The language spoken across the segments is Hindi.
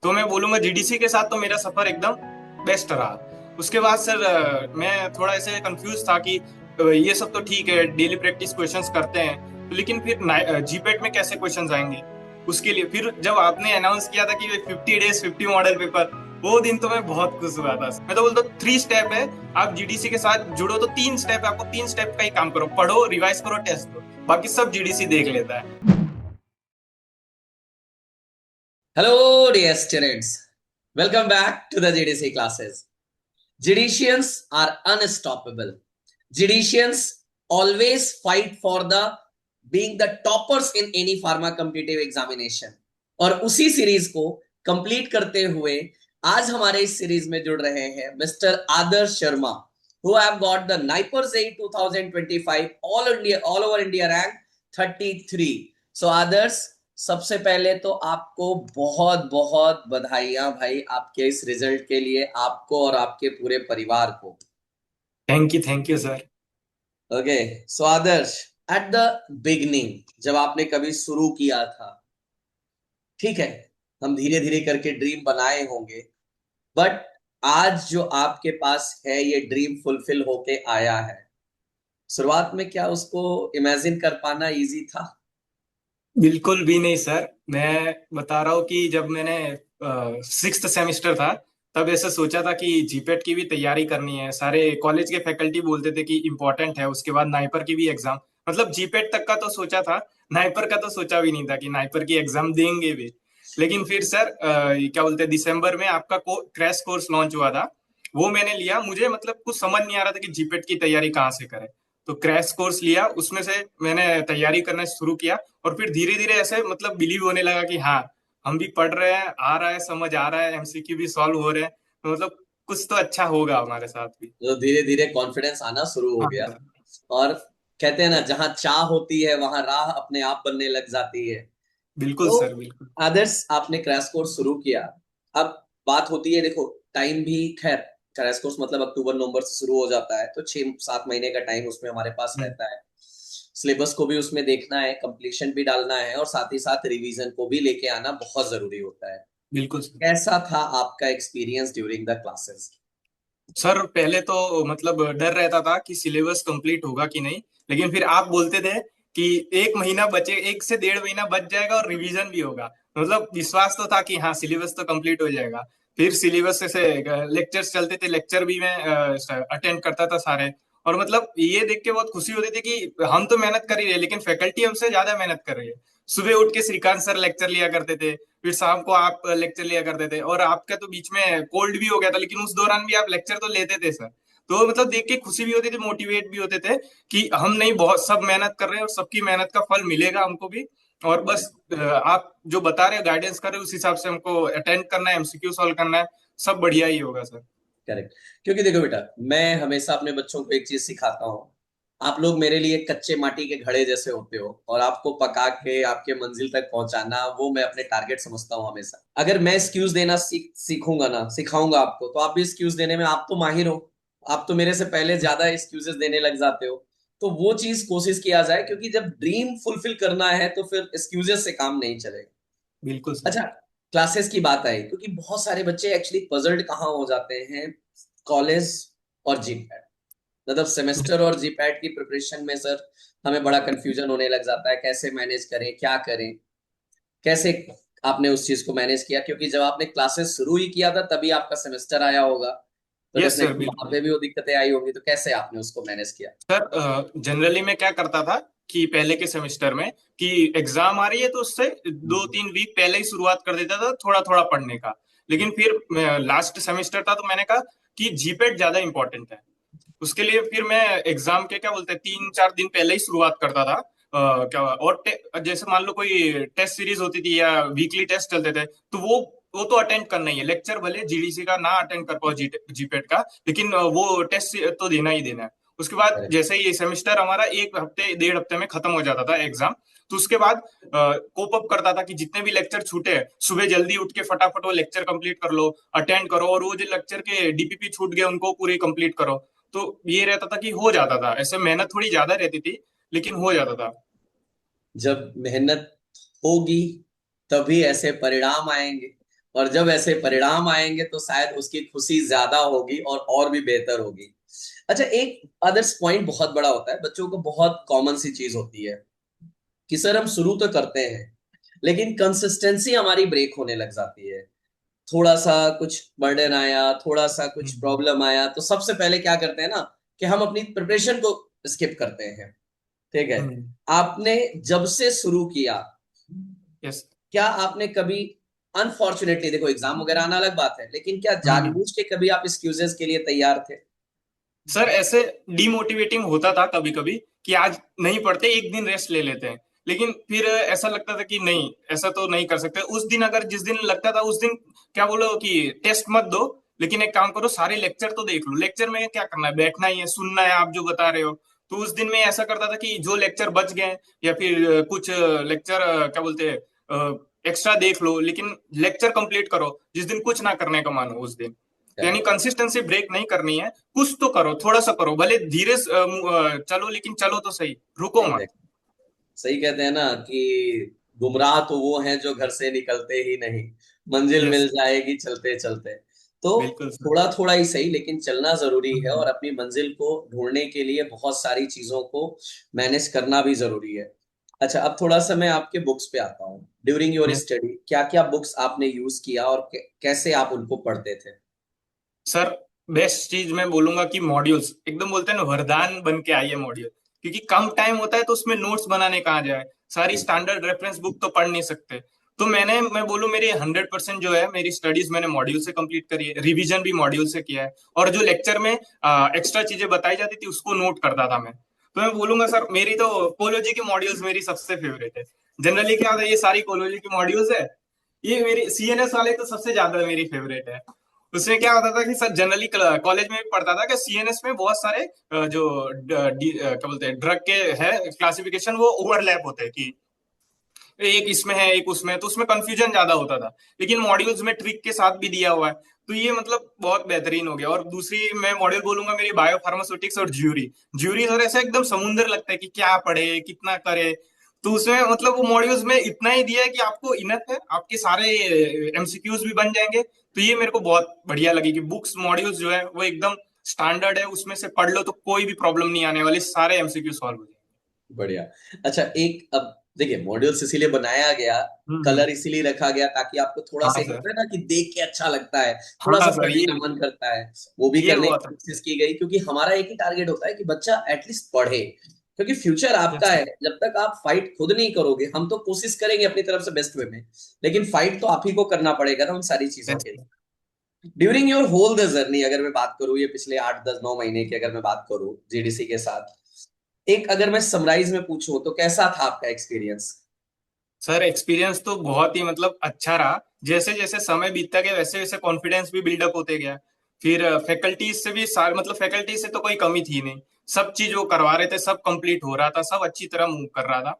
तो मैं बोलूंगा जीडीसी के साथ तो मेरा सफर एकदम बेस्ट रहा। उसके बाद सर मैं थोड़ा ऐसे कंफ्यूज था कि ये सब तो ठीक है, डेली प्रैक्टिस क्वेश्चंस करते हैं, तो लेकिन फिर जीपेट में कैसे क्वेश्चंस आएंगे। उसके लिए फिर जब आपने अनाउंस किया था कि 50 डेज 50 मॉडल पेपर, वो दिन तो मैं बहुत खुश हुआ था। मैं तो बोलता 3 स्टेप है, आप जीडीसी के साथ जुड़ो तो 3 स्टेप है, आपको 3 स्टेप का ही काम करो, पढ़ो, रिवाइज करो, टेस्ट दो, बाकी सब जीडीसी देख लेता है। Hello, dear students. Welcome back to the GDC classes. Judicians are unstoppable. Judicians always fight for the being the toppers in any pharma competitive examination. और उसी सीरीज को कंप्लीट करते हुए आज हमारे इस सीरीज में जुड़ रहे हैं mister Adarsh Sharma who have got the NIPERS A 2025 all over India rank 33. So आदर्श, सबसे पहले तो आपको बहुत बहुत बधाइयां भाई आपके इस रिजल्ट के लिए, आपको और आपके पूरे परिवार को। Thank you sir. Okay, so Adarsh, at the beginning जब आपने कभी शुरू किया था, ठीक है, हम धीरे धीरे करके ड्रीम बनाए होंगे, बट आज जो आपके पास है ये ड्रीम फुलफिल होके आया है। शुरुआत में क्या उसको इमेजिन कर पाना इजी था? बिल्कुल भी नहीं सर। मैं बता रहा हूँ कि जब मैंने 6th सेमेस्टर था, तब ऐसा सोचा था कि जीपेट की भी तैयारी करनी है। सारे कॉलेज के फैकल्टी बोलते थे कि इम्पोर्टेंट है, उसके बाद नाइपर की भी एग्जाम, मतलब जीपेट तक का तो सोचा था, नाइपर का तो सोचा भी नहीं था कि नाइपर की एग्जाम देंगे भी। लेकिन फिर सर क्या बोलते हैं, दिसंबर में आपका क्रैश कोर्स लॉन्च हुआ था, वो मैंने लिया। मुझे मतलब कुछ समझ नहीं आ रहा था कि जीपेट की तैयारी कहाँ से करें, तो क्रैश कोर्स लिया, उसमें से मैंने तैयारी करना शुरू किया। और फिर धीरे धीरे ऐसे मतलब बिलीव होने लगा कि हाँ, हम भी पढ़ रहे हैं, आ रहा है, समझ आ रहा है, एमसीक्यू भी सॉल्व हो रहे हैं, तो मतलब कुछ तो अच्छा होगा हमारे साथ भी। तो धीरे धीरे कॉन्फिडेंस आना शुरू हो हाँ गया। सर। और कहते हैं ना, जहां चाह होती है वहां राह अपने आप बनने लग जाती है। बिल्कुल तो सर, बिल्कुल। आदर्श, आपने क्रैश कोर्स शुरू किया। अब बात होती है, देखो, टाइम भी, खैर, क्रैश कोर्स मतलब अक्टूबर नवंबर से शुरू हो जाता है, तो 6-7 महीने का टाइम उसमें हमारे पास हम्म। रहता है। सिलेबस को भी उसमें देखना है, कंप्लीशन भी डालना है, और साथ ही साथ रिवीजन को भी लेके आना बहुत जरूरी होता है। बिल्कुल सर। कैसा था आपका experience during the classes? Sir पहले तो मतलब डर रहता था कि सिलेबस कंप्लीट होगा कि नहीं, लेकिन फिर आप बोलते थे कि 1 महीना बचे, 1 से 1.5 महीना बच जाएगा और रिवीजन भी होगा, मतलब विश्वास तो था कि हाँ सिलेबस तो कंप्लीट हो जाएगा। फिर सिलेबस से लेक्चर्स चलते थे, लेक्चर भी मैं अटेंड करता था सारे। और मतलब ये देख के बहुत खुशी होती थी कि हम तो मेहनत कर ही रहे हैं, लेकिन फैकल्टी हमसे ज्यादा मेहनत कर रही है। सुबह उठ के श्रीकांत सर लेक्चर लिया करते थे, फिर शाम को आप लेक्चर लिया करते थे, और आपका तो बीच में कोल्ड भी हो गया था, लेकिन उस दौरान भी आप लेक्चर तो लेते थे सर। तो मतलब देख के खुशी भी होती थी, मोटिवेट भी होते थे कि हम नहीं, बहुत सब मेहनत कर रहे हैं और सबकी मेहनत का फल मिलेगा हमको भी। और बस आप जो बता रहे हो, गाइडेंस कर रहे हो, उस हिसाब से हमको अटेंड करना है, एमसीक्यू सॉल्व करना है, सब बढ़िया ही होगा सर। करेक्ट। क्योंकि देखो बेटा, मैं हमेशा अपने बच्चों को एक चीज सिखाता हूँ। आप लोग मेरे लिए कच्चे माटी के घड़े जैसे होते हो, और आपको पका के आपके मंजिल तक पहुंचाना वो मैं अपने टारगेट समझता हूँ हमेशा। अगर मैं एक्सक्यूज देना सीखूंगा ना, सिखाऊंगा आपको, तो आप भी एक्सक्यूज देने में, आप तो माहिर हो, आप तो मेरे से पहले ज्यादा एक्सक्यूजेस देने लग जाते हो। तो वो चीज कोशिश किया जाए, क्योंकि जब ड्रीम फुलफिल करना है तो फिर एक्सक्यूजेस से काम नहीं चलेगा। बिल्कुल सर। अच्छा, क्लासेस की बात आई, क्योंकि बहुत सारे बच्चे एक्चुअली पजल्ड कहाँ हो जाते हैं, कॉलेज और जीपैट, मतलब सेमेस्टर और जीपैट की प्रिपरेशन में सर हमें बड़ा कंफ्यूजन होने लग जाता है, कैसे मैनेज करें, क्या करें, कैसे। आपने उस चीज को मैनेज किया? क्योंकि जब आपने क्लासेस शुरू ही किया था तभी आपका सेमेस्टर आया होगा, तो यस सर, डेफिनेटली वहां बिल्कुल। पे भी वो दिक्कतें आई होंगी, तो कैसे आपने उसको मैनेज किया? सर जनरली मैं क्या करता था कि पहले के सेमेस्टर में कि एग्जाम आ रही है तो उससे 2-3 वीक पहले ही शुरुआत कर देता था थोड़ा थोड़ा पढ़ने का। लेकिन फिर लास्ट सेमेस्टर था, तो मैंने कहा कि जीपेट ज्यादा इंपॉर्टेंट है। उसके लिए फिर मैं एग्जाम के क्या बोलते हैं 3-4 दिन पहले ही शुरुआत करता था। क्या और जैसे मान लो कोई टेस्ट सीरीज होती थी या वीकली टेस्ट चलते थे, तो वो तो अटेंड करना ही है। लेक्चर भले जीडीसी का ना अटेंड कर पाओ, जीपेट का, लेकिन वो टेस्ट तो देना ही देना है। उसके बाद करेक्ट। जैसे ही सेमेस्टर हमारा 1 हफ्ते 1.5 हफ्ते में खत्म हो जाता था एग्जाम, तो उसके बाद कोप अप करता था कि जितने भी लेक्चर छूटे हैं, सुबह जल्दी उठ के फटाफट वो लेक्चर कंप्लीट कर लो, अटेंड करो, और वो जो लेक्चर के डीपीपी छूट गए उनको पूरे कंप्लीट करो। तो ये रहता था कि हो जाता था, ऐसे मेहनत थोड़ी ज्यादा रहती थी, लेकिन हो जाता था। जब मेहनत होगी तभी ऐसे परिणाम आएंगे। और जब ऐसे परिणाम आएंगे तो शायद उसकी खुशी ज्यादा होगी और भी बेहतर होगी। अच्छा, एक अदर्स पॉइंट बहुत बड़ा होता है, बच्चों को बहुत कॉमन सी चीज होती है कि सर हम शुरू तो करते हैं लेकिन कंसिस्टेंसी हमारी ब्रेक होने लग जाती है। थोड़ा सा कुछ बर्डन आया, थोड़ा सा कुछ हम्म। प्रॉब्लम आया तो सबसे पहले क्या करते हैं ना कि हम अपनी प्रिपरेशन को स्किप करते हैं। ठीक है। हम्म। आपने जब से शुरू किया, यस। क्या आपने कभी अनफॉर्चुनेटली, देखो एग्जाम वगैरह आना अलग बात है, लेकिन क्या हम्म। जानबूझ के कभी आप एक्सक्यूजेस के लिए तैयार थे? सर ऐसे डिमोटिवेटिंग होता था कभी कभी कि आज नहीं पढ़ते, एक दिन रेस्ट ले लेते हैं। लेकिन फिर ऐसा लगता था कि नहीं, ऐसा तो नहीं कर सकते उस दिन। अगर जिस दिन लगता था उस दिन क्या बोलो कि टेस्ट मत दो, लेकिन एक काम करो, सारे लेक्चर तो देख लो। लेक्चर में क्या करना है, बैठना ही है, सुनना है आप जो बता रहे हो। तो उस दिन में ऐसा करता था कि जो लेक्चर बच गए या फिर कुछ लेक्चर क्या बोलते हैं एक्स्ट्रा देख लो, लेकिन लेक्चर कंप्लीट करो जिस दिन कुछ ना करने का मानो उस दिन। तो यानी करेक्ट। कंसिस्टेंसी ब्रेक नहीं करनी है। कुछ तो करो, थोड़ा सा करो, भले धीरे चलो, लेकिन चलो तो सही, रुको मत। एग्जैक्ट। सही कहते हैं ना कि गुमराह तो वो हैं जो घर से निकलते ही नहीं, मंजिल यस। मिल जाएगी चलते चलते। तो बिल्कुल सर। थोड़ा थोड़ा ही सही लेकिन चलना जरूरी है, हम्म। और अपनी मंजिल को ढूंढने के लिए बहुत सारी चीजों को मैनेज करना भी जरूरी है। अच्छा, अब थोड़ा सा मैं आपके बुक्स पे आता हूँ। ड्यूरिंग योर यस स्टडी क्या क्या बुक्स आपने यूज किया और कैसे आप उनको पढ़ते थे? सर, बेस्ट चीज मैं बोलूंगा कि मॉड्यूल्स एकदम बोलते हैं ना, वरदान बन के आई है मॉड्यूल। क्योंकि कम टाइम होता है तो उसमें नोट्स बनाने कहाँ जाए, सारी स्टैंडर्ड रेफरेंस बुक तो पढ़ नहीं सकते। तो मैं बोलूँ मेरी 100% जो है मेरी स्टडीज मैंने मॉड्यूल से कंप्लीट करी है, रिवीजन भी मॉड्यूल से किया है। और जो लेक्चर में एक्स्ट्रा चीजें बताई जाती थी उसको नोट करता था मैं। तो मैं बोलूंगा सर, मेरी तो कोलोजी की मॉड्यूल्स मेरी सबसे फेवरेट है। जनरली क्या होता है, ये सारी कोलोजी की मॉड्यूल्स है, ये मेरी सीएनएस वाले तो सबसे ज्यादा मेरी फेवरेट है। उसमें क्या होता था कि सर जनरली कॉलेज में भी पढ़ता था कि सीएनएस में बहुत सारे जो क्या बोलते हैं ड्रग के है क्लासिफिकेशन, वो ओवरलैप होते हैं कि एक इसमें है एक उसमें है, तो उसमें कंफ्यूजन ज्यादा होता था। लेकिन मॉड्यूल्स में ट्रिक के साथ भी दिया हुआ है, तो ये मतलब बहुत बेहतरीन हो गया। और दूसरी मैं मॉड्यूल बोलूंगा मेरी बायो फार्मास्यूटिक्स और ज्यूरी। ज्यूरी सर ऐसा एकदम समुंदर लगता है कि क्या पढ़े कितना करे। तो उसमें मतलब वो मॉड्यूल्स में इतना ही दिया है कि आपको इनफ है, आपके सारे एमसीक्यूज भी बन जाएंगे। तो ये मेरे को बहुत बढ़िया लगी कि बुक्स मॉड्यूल्स जो है वो एकदम स्टैंडर्ड है, उसमें से पढ़ लो तो कोई भी प्रॉब्लम नहीं आने वाली, सारे एमसीक्यू सॉल्व हो बढ़िया। अच्छा, एक अब देखिए मॉड्यूल्स इसीलिए बनाया गया, जाएंगे। कलर इसीलिए रखा गया ताकि आपको थोड़ा सा हाँ एक सर। होता है ना कि देख के अच्छा लगता है, थोड़ा हाँ सा सर, पढ़ने ये का मन करता है। वो भी ये करने बहुत की कोशिश की गई क्योंकि हमारा एक ही टारगेट होता है कि बच्चा एटलीस्ट पढ़े, क्योंकि फ्यूचर आपका अच्छा। है। जब तक आप फाइट खुद नहीं करोगे, हम तो कोशिश करेंगे अपनी तरफ से बेस्ट वे में, लेकिन फाइट तो आप ही को करना पड़ेगा ना उन सारी चीजों के लिए। During your whole the journey अगर मैं बात करूं, ये पिछले 8 10 9 महीने की अगर मैं बात करूं जीडीसी के साथ, एक अगर मैं समराइज में पूछूं तो कैसा था आपका एक्सपीरियंस? सर एक्सपीरियंस तो बहुत ही मतलब अच्छा रहा। जैसे जैसे समय बीतता गया वैसे वैसे कॉन्फिडेंस भी बिल्डअप होते गया। फिर फैकल्टीज से भी सारे मतलब फैकल्टी से तो कोई कमी थी नहीं, सब चीज वो करवा रहे थे, सब कंप्लीट हो रहा था, सब अच्छी तरह मूव कर रहा था।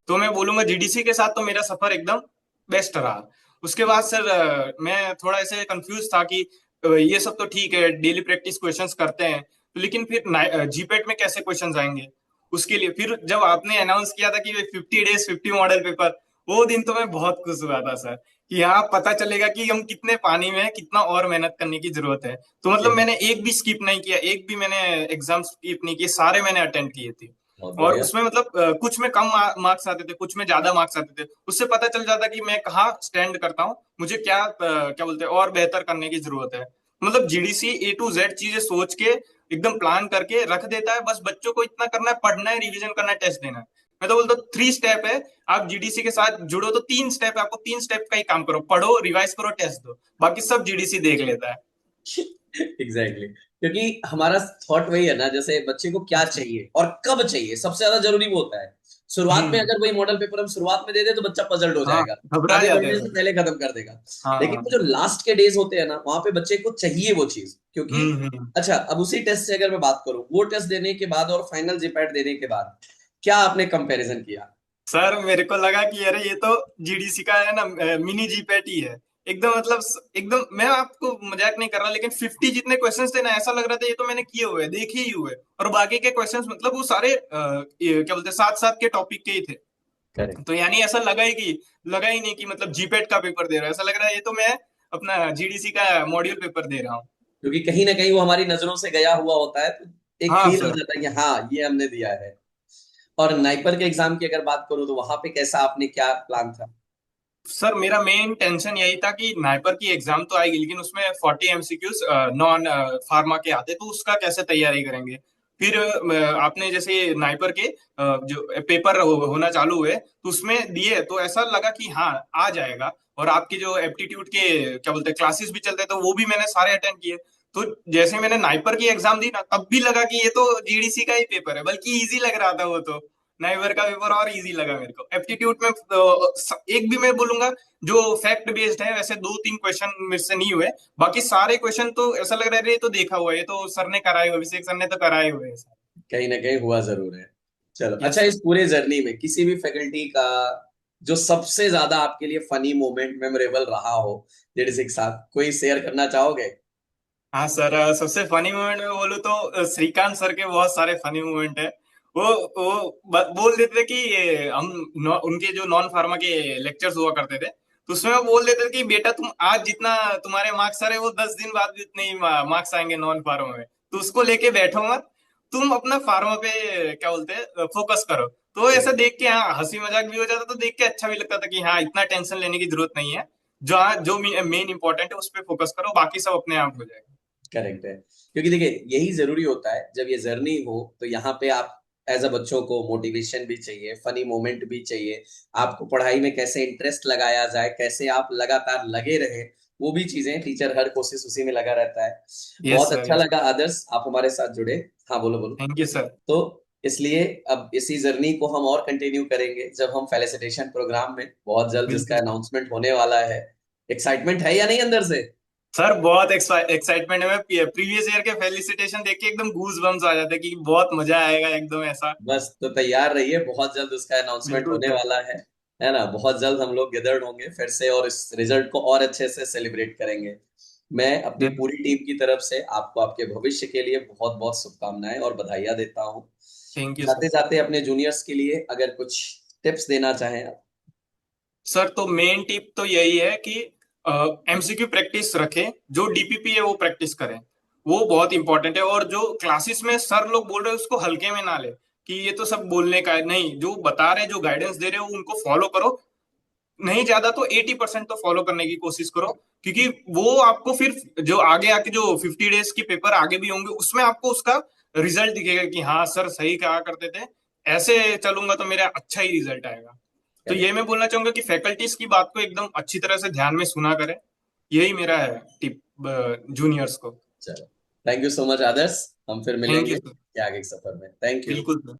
तो मैं बोलूंगा जीडीसी के साथ तो मेरा सफर एकदम बेस्ट रहा। उसके बाद सर मैं थोड़ा ऐसे कंफ्यूज था कि ये सब तो ठीक है, डेली प्रैक्टिस क्वेश्चंस करते हैं, तो लेकिन फिर जीपेट में कैसे क्वेश्चंस आएंगे। उसके लिए फिर जब आपने अनाउंस किया था कि 50 डेज 50 मॉडल पेपर, वो दिन तो मैं बहुत खुश हुआ था सर कि यहाँ पता चलेगा कि हम कितने पानी में हैं, कितना और मेहनत करने की जरूरत है। तो मतलब मैंने एक भी स्किप नहीं किया, एक भी मैंने एग्जाम स्किप नहीं किए, सारे मैंने अटेंड किए थे। बहुत और बढ़िया। उसमें मतलब कुछ में कम मार्क्स आते थे, कुछ में ज्यादा मार्क्स आते थे, उससे पता चल जाता कि मैं कहाँ स्टैंड करता हूँ, मुझे क्या क्या बोलते हैं और बेहतर करने की जरूरत है। मतलब जीडीसी A to Z चीजें सोच के एकदम प्लान करके रख देता है। बस बच्चों को इतना करना है, पढ़ना है, रिवीजन करना है, टेस्ट देना है। मैं तो बोलता हूँ 3 स्टेप है। आप जीडीसी के साथ जुड़ो तो 3 स्टेप है, आपको 3 स्टेप का ही काम करो, पढ़ो, रिवाइज करो, टेस्ट दो, बाकी सब जीडीसी देख लेता है। Exactly exactly. क्योंकि हमारा थॉट वही है ना, जैसे बच्चे को क्या चाहिए और कब चाहिए, सबसे ज्यादा जरूरी वो होता है। शुरुआत में हम्म। अगर वही मॉडल पेपर हम शुरुआत में दे दे तो बच्चा पजल्ड हो हाँ, जाएगा, घबरा आगे जाते हैं बढ़ने से सब। पहले खत्म कर देगा। लेकिन हाँ। वो जो लास्ट के डेज होते हैं ना, वहां पे बच्चे को चाहिए वो चीज, क्योंकि हम्म। अच्छा अब उसी टेस्ट से अगर मैं बात करूं, वो टेस्ट देने के बाद और फाइनल जीपैट देने के बाद क्या आपने कंपैरिजन किया? सर मेरे को लगा कि अरे ये तो जीडीसी का है ना, मिनी जीपैट ही है। एकदम मतलब एकदम मैं आपको मजाक नहीं कर रहा, लेकिन 50 जितने क्वेश्चंस थे ना, ऐसा लग रहा था ये तो मैंने किए हुए देखे ही हुए। और बाकी के क्वेश्चंस मतलब वो सारे ये क्या बोलते हैं साथ साथ के टॉपिक के ही थे। करेक्ट। तो यानी ऐसा लगा ही नहीं कि मतलब जीपेट का पेपर दे रहा है, ऐसा लग रहा है ये तो मैं अपना जीडीसी का मॉड्यूल पेपर दे रहा हूँ। क्योंकि कहीं ना कहीं वो हमारी नजरों से गया हुआ होता है, तो एक हाँ फील हो सर। जाता है कि हाँ ये हमने दिया है। और नाइपर के एग्जाम की अगर बात करूँ तो वहां पे कैसा, आपने क्या प्लान था? सर मेरा मेन टेंशन यही था कि नाइपर की एग्जाम तो आएगी, लेकिन उसमें 40 एमसीक्यूज नॉन फार्मा के आते, तो उसका कैसे तैयारी करेंगे। फिर आपने जैसे नाइपर के जो पेपर होना चालू हुए तो उसमें दिए, तो ऐसा लगा कि हाँ आ जाएगा। और आपके जो एप्टीट्यूड के क्या बोलते हैं क्लासेस भी चलते, तो वो भी मैंने सारे अटेंड किए। तो जैसे मैंने नाइपर की एग्जाम दी ना, तब भी लगा कि ये तो जीडीसी का ही पेपर है, बल्कि इजी लग रहा था वो तो। नाइबर का पेपर और इजी लगा मेरे को। एप्टीट्यूड में एक भी मैं बोलूंगा जो फैक्ट बेस्ड है, वैसे दो तीन क्वेश्चन मेरे से नहीं हुए। बाकी सारे क्वेश्चन तो ऐसा लग रहा है ये तो देखा हुआ है, ये तो सर ने कराए हुए, अभिषेक सर ने तो कराए हुए हैं। कहीं ना कहीं हुआ जरूर है। चलो, यस अच्छा, सर। इस पूरे जर्नी में किसी भी फैकल्टी का जो सबसे ज्यादा आपके लिए फनी मोमेंट, मेमोरेबल रहा हो जेडी के साथ, कोई शेयर करना चाहोगे? हाँ सर, सबसे फनी मोमेंट में बोलूँ तो श्रीकांत सर के बहुत सारे फनी मोमेंट है। बोल देते थे कि उनके जो नॉन फार्मा के लेक्चर्स हुआ करते थे, तो उसमें वो बोल देते थे कि बेटा तुम आज जितना तुम्हारे मार्क्स आ रहे हैं, वो 10 दिन बाद भी उतने ही मार्क्स आएंगे नॉन फार्मा में, तो उसको लेके बैठो मत, तुम अपना फार्मा पे क्या बोलते हैं फोकस करो। तो ऐसा देख के हाँ हंसी मजाक भी हो जाता, तो देख के अच्छा भी लगता था कि हाँ इतना टेंशन लेने की जरूरत नहीं है। जो मेन इंपॉर्टेंट है उस पर फोकस करो, बाकी सब अपने आप हो जाएगा। करेक्ट है, क्योंकि देखिए यही जरूरी होता है जब ये जर्नी हो, तो यहाँ पे आप एज अ बच्चों को मोटिवेशन भी चाहिए, फनी मोमेंट भी चाहिए, आपको पढ़ाई में कैसे इंटरेस्ट लगाया जाए, कैसे आप लगातार लगे रहे, वो भी चीजें टीचर हर कोशिश उसी में लगा रहता है। यस बहुत सर, अच्छा यस। लगा आदर्श, आप हमारे साथ जुड़े। हाँ, बोलो बोलो। Thank you sir. तो इसलिए अब इसी जर्नी को हम और कंटिन्यू करेंगे जब हम फेलिसिटेशन प्रोग्राम में, बहुत जल्द जिसका बिल्कुल अनाउंसमेंट होने वाला है। एक्साइटमेंट है या नहीं अंदर से? सर, बहुत एक्साइटमेंट है। मैं प्रीवियस ईयर के फेलिसिटेशन देख के एकदम गूज बम्स आ जाते हैं कि बहुत मजा आएगा एकदम ऐसा। बस तो तैयार रहिए, बहुत जल्द उसका अनाउंसमेंट बिल्कुल होने सर। वाला है ना? बहुत जल्द हम लोग गैदर्ड होंगे फिर से और इस रिजल्ट को और अच्छे से सेलिब्रेट करेंगे। मैं अपनी पूरी टीम की तरफ से आपको आपके भविष्य के लिए बहुत बहुत शुभकामनाएं और बधाइयां देता हूँ। Thank you sir. जाते जाते अपने जूनियर्स के लिए अगर कुछ टिप्स देना चाहें आप। सर तो मेन टिप तो यही है कि एमसीक्यू प्रैक्टिस रखें, जो डीपीपी है वो प्रैक्टिस करें, वो बहुत इंपॉर्टेंट है। और जो क्लासेस में सर लोग बोल रहे हैं उसको हल्के में ना ले कि ये तो सब बोलने का है, नहीं, जो बता रहे हैं जो गाइडेंस दे रहे हो उनको फॉलो करो। नहीं ज्यादा तो 80% तो फॉलो करने की कोशिश करो, क्योंकि वो आपको फिर जो आगे आके जो 50 डेज की पेपर आगे भी होंगे उसमें आपको उसका रिजल्ट दिखेगा कि हाँ सर सही कहा करते थे, ऐसे चलूंगा तो मेरा अच्छा ही रिजल्ट आएगा। तो ये मैं बोलना चाहूंगा कि फैकल्टीज की बात को एकदम अच्छी तरह से ध्यान में सुना करें। यही मेरा है टिप जूनियर्स को। चलो, थैंक यू सो मच आदर्श, हम फिर थैंक यू मिलेंगे सर। आगे के सफर में। Thank you. बिल्कुल सर।